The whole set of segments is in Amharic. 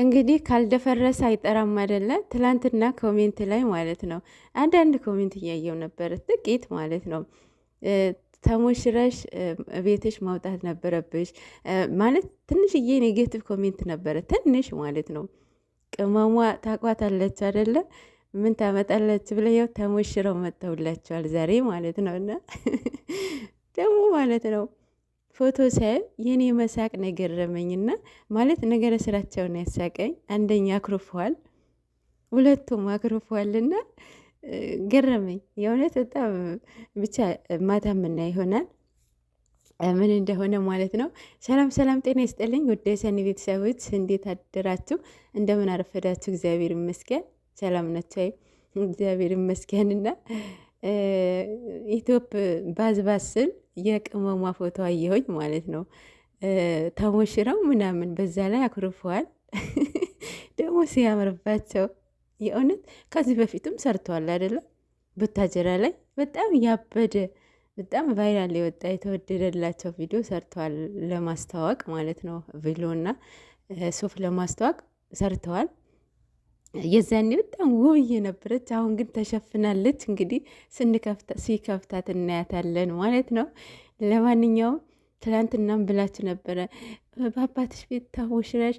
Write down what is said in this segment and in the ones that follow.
እንግዲህ ካልደፈረሰ አይጠራም አይደለ? ትላንትና ኮሜንት ላይ ማለት ነው አንዳንድ ኮሜንት እያየው ነበር፣ ጥቂት ማለት ነው። ተሞሽረሽ ቤትሽ ማውጣት ነበረብሽ ማለት ትንሽዬ ኔጌቲቭ ኮሜንት ነበረ፣ ትንሽ ማለት ነው። ቅመሟ ታቋታለች አይደለ? ምን ታመጣለች ብለው ያው ተሞሽረው መጥተውላቸዋል ዛሬ ማለት ነው። እና ደግሞ ማለት ነው ፎቶ ሳይ የኔ መሳቅ ነገረመኝና ማለት ነገረ ስራቸውን ያሳቀኝ። አንደኛ አክሮፈዋል፣ ሁለቱም አክሮፈዋልና ገረመኝ የእውነት በጣም ብቻ ማታ ምና ይሆናል ምን እንደሆነ ማለት ነው። ሰላም ሰላም፣ ጤና ይስጥልኝ ውድ የሰኒ ቤተሰቦች፣ እንዴት አደራችሁ? እንደምን አረፈዳችሁ? እግዚአብሔር ይመስገን ሰላም ናቸው። እግዚአብሔር ይመስገንና ኢትዮፕ ባዝባዝ ስል የቅመሟ ፎቶ አየሁኝ ማለት ነው። ተሞሽረው ምናምን በዛ ላይ አኩርፈዋል። ደግሞ ሲያምርባቸው የእውነት ከዚህ በፊትም ሰርተዋል አይደለም? ቡታጀራ ላይ በጣም ያበደ በጣም ቫይራል የወጣ የተወደደላቸው ቪዲዮ ሰርተዋል፣ ለማስተዋወቅ ማለት ነው። ቪዲዮና ሱፍ ለማስተዋወቅ ሰርተዋል። የዛኔ በጣም ውብ ነበረች። አሁን ግን ተሸፍናለች። እንግዲህ ሲከፍታት እናያታለን ማለት ነው። ለማንኛውም ትላንትናም ብላችሁ ነበረ በአባትሽ ቤት ታወሽራሽ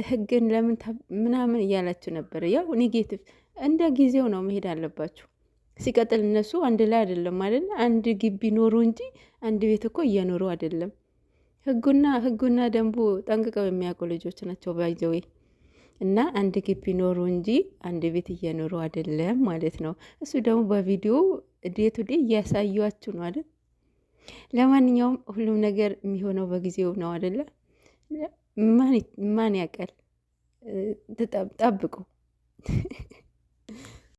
ህግን ለምን ምናምን እያላችሁ ነበረ። ያው ኔጌቲቭ እንደ ጊዜው ነው መሄድ አለባችሁ። ሲቀጥል እነሱ አንድ ላይ አይደለም ማለት አንድ ግቢ ኖሩ እንጂ አንድ ቤት እኮ እየኖሩ አይደለም። ህጉና ደንቡ ጠንቅቀው የሚያውቁ ልጆች ናቸው ባይዘዌ እና አንድ ግቢ ኖሩ እንጂ አንድ ቤት እየኖሩ አይደለም ማለት ነው። እሱ ደግሞ በቪዲዮ ዴቱ ዴ እያሳዩችሁ ነው አይደል? ለማንኛውም ሁሉም ነገር የሚሆነው በጊዜው ነው አይደለ? ማን ያውቃል? ጠብቁ።